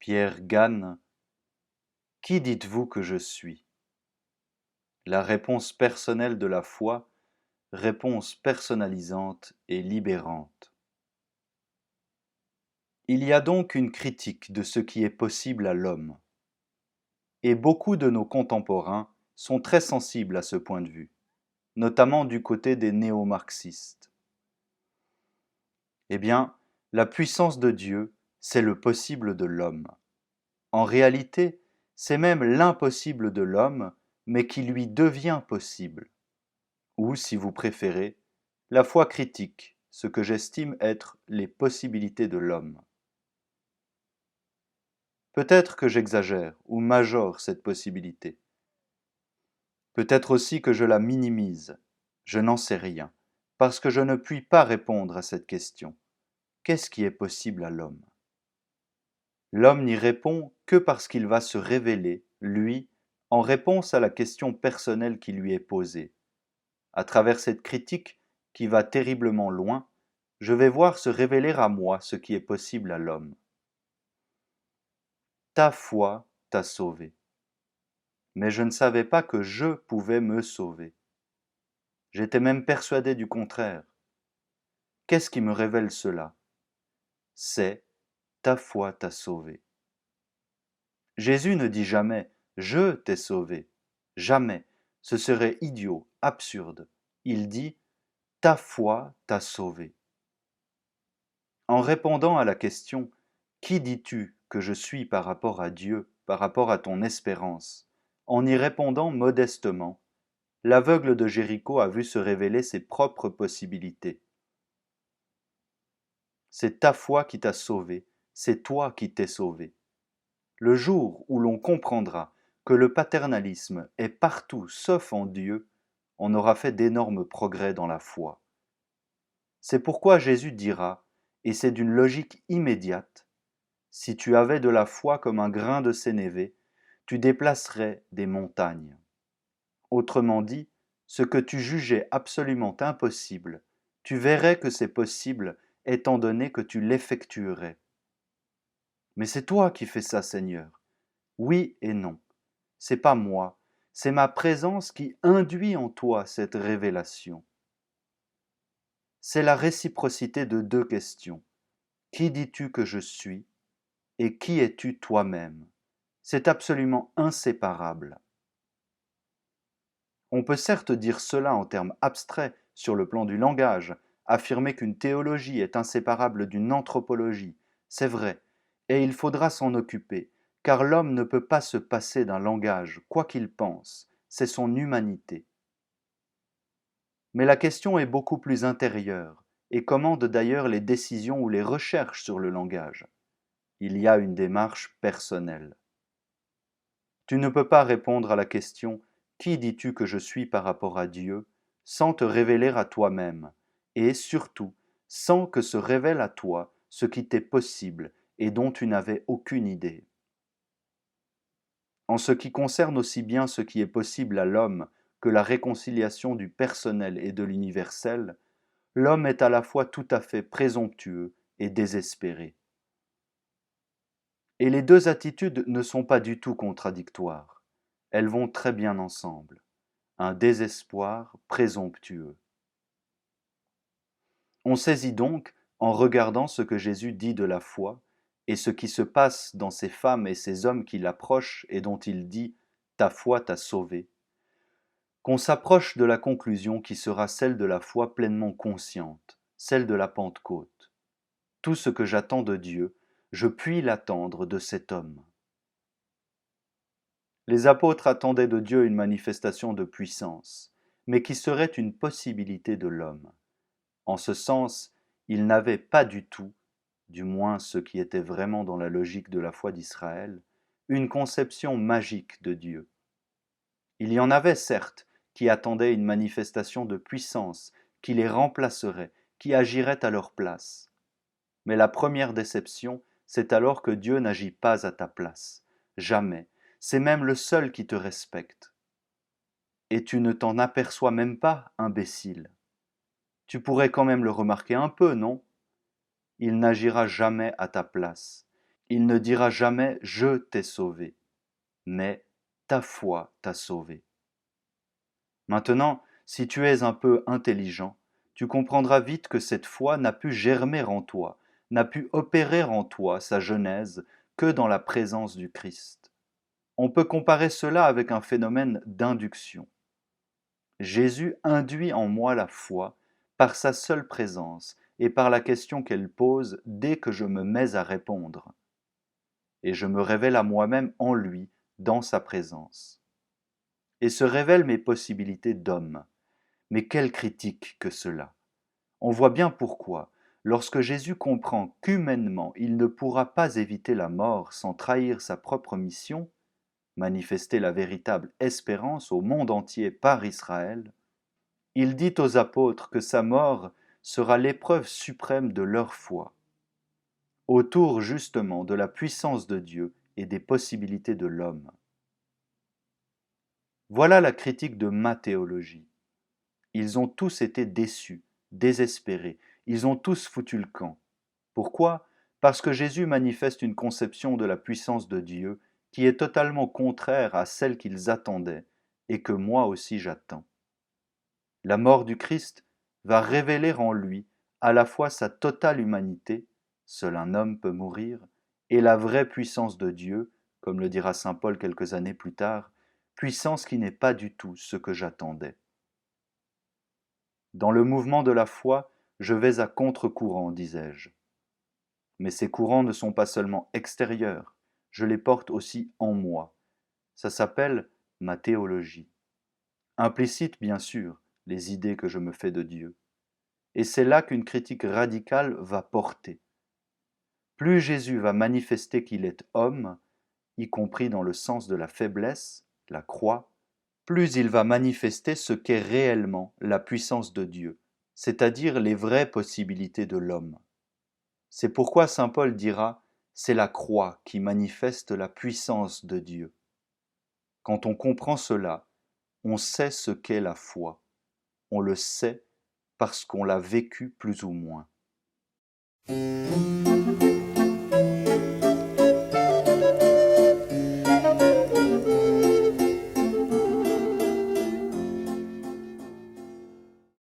Pierre Gane, qui dites-vous que je suis? La réponse personnelle de la foi, réponse personnalisante et libérante. Il y a donc une critique de ce qui est possible à l'homme. Et beaucoup de nos contemporains sont très sensibles à ce point de vue, notamment du côté des néo-marxistes. Eh bien, la puissance de Dieu, c'est le possible de l'homme. En réalité, c'est même l'impossible de l'homme, mais qui lui devient possible. Ou, si vous préférez, la foi critique, ce que j'estime être les possibilités de l'homme. Peut-être que j'exagère ou majore cette possibilité. Peut-être aussi que je la minimise. Je n'en sais rien, parce que je ne puis pas répondre à cette question. Qu'est-ce qui est possible à l'homme? L'homme n'y répond que parce qu'il va se révéler, lui, en réponse à la question personnelle qui lui est posée. À travers cette critique, qui va terriblement loin, je vais voir se révéler à moi ce qui est possible à l'homme. Ta foi t'a sauvé. Mais je ne savais pas que je pouvais me sauver. J'étais même persuadé du contraire. Qu'est-ce qui me révèle cela? C'est ta foi t'a sauvé. Jésus ne dit jamais je t'ai sauvé. Jamais. Ce serait idiot, absurde. Il dit ta foi t'a sauvé. En répondant à la question qui dis-tu que je suis par rapport à Dieu, par rapport à ton espérance, en y répondant modestement, l'aveugle de Jéricho a vu se révéler ses propres possibilités. C'est ta foi qui t'a sauvé, c'est toi qui t'es sauvé. Le jour où l'on comprendra que le paternalisme est partout sauf en Dieu, on aura fait d'énormes progrès dans la foi. C'est pourquoi Jésus dira, et c'est d'une logique immédiate, si tu avais de la foi comme un grain de sénévé, tu déplacerais des montagnes. Autrement dit, ce que tu jugeais absolument impossible, tu verrais que c'est possible étant donné que tu l'effectuerais. Mais c'est toi qui fais ça, Seigneur. Oui et non. C'est pas moi, c'est ma présence qui induit en toi cette révélation. C'est la réciprocité de deux questions. Qui dis-tu que je suis et qui es-tu toi-même? C'est absolument inséparable. On peut certes dire cela en termes abstraits sur le plan du langage, affirmer qu'une théologie est inséparable d'une anthropologie, c'est vrai, et il faudra s'en occuper, car l'homme ne peut pas se passer d'un langage, quoi qu'il pense, c'est son humanité. Mais la question est beaucoup plus intérieure, et commande d'ailleurs les décisions ou les recherches sur le langage. Il y a une démarche personnelle. Tu ne peux pas répondre à la question qui dis-tu que je suis par rapport à Dieu sans te révéler à toi-même, et surtout sans que se révèle à toi ce qui t'est possible et dont tu n'avais aucune idée. En ce qui concerne aussi bien ce qui est possible à l'homme que la réconciliation du personnel et de l'universel, l'homme est à la fois tout à fait présomptueux et désespéré. Et les deux attitudes ne sont pas du tout contradictoires. Elles vont très bien ensemble. Un désespoir présomptueux. On saisit donc, en regardant ce que Jésus dit de la foi, et ce qui se passe dans ces femmes et ces hommes qui l'approchent et dont il dit « ta foi t'a sauvé », qu'on s'approche de la conclusion qui sera celle de la foi pleinement consciente, celle de la Pentecôte. Tout ce que j'attends de Dieu, je puis l'attendre de cet homme. Les apôtres attendaient de Dieu une manifestation de puissance, mais qui serait une possibilité de l'homme. En ce sens, ils n'avaient pas du tout, du moins ce qui était vraiment dans la logique de la foi d'Israël, une conception magique de Dieu. Il y en avait certes qui attendaient une manifestation de puissance qui les remplacerait, qui agirait à leur place. Mais la première déception, c'est alors que Dieu n'agit pas à ta place. Jamais. C'est même le seul qui te respecte. Et tu ne t'en aperçois même pas, imbécile. Tu pourrais quand même le remarquer un peu, non? Il n'agira jamais à ta place. Il ne dira jamais « je t'ai sauvé », mais « ta foi t'a sauvé ». Maintenant, si tu es un peu intelligent, tu comprendras vite que cette foi n'a pu germer en toi, n'a pu opérer en toi sa genèse que dans la présence du Christ. On peut comparer cela avec un phénomène d'induction. Jésus induit en moi la foi par sa seule présence et par la question qu'elle pose dès que je me mets à répondre. Et je me révèle à moi-même en lui, dans sa présence. Et se révèlent mes possibilités d'homme. Mais quelle critique que cela! On voit bien pourquoi, lorsque Jésus comprend qu'humainement il ne pourra pas éviter la mort sans trahir sa propre mission, manifester la véritable espérance au monde entier par Israël, il dit aux apôtres que sa mort sera l'épreuve suprême de leur foi, autour justement de la puissance de Dieu et des possibilités de l'homme. Voilà la critique de ma théologie. Ils ont tous été déçus, désespérés, ils ont tous foutu le camp. Pourquoi? Parce que Jésus manifeste une conception de la puissance de Dieu qui est totalement contraire à celle qu'ils attendaient et que moi aussi j'attends. La mort du Christ va révéler en lui à la fois sa totale humanité, seul un homme peut mourir, et la vraie puissance de Dieu, comme le dira saint Paul quelques années plus tard, puissance qui n'est pas du tout ce que j'attendais. Dans le mouvement de la foi, je vais à contre-courant, disais-je. Mais ces courants ne sont pas seulement extérieurs, je les porte aussi en moi. Ça s'appelle ma théologie. Implicite, bien sûr, les idées que je me fais de Dieu. Et c'est là qu'une critique radicale va porter. Plus Jésus va manifester qu'il est homme, y compris dans le sens de la faiblesse, la croix, plus il va manifester ce qu'est réellement la puissance de Dieu, c'est-à-dire les vraies possibilités de l'homme. C'est pourquoi saint Paul dira « c'est la croix qui manifeste la puissance de Dieu ». Quand on comprend cela, on sait ce qu'est la foi. On le sait parce qu'on l'a vécu plus ou moins.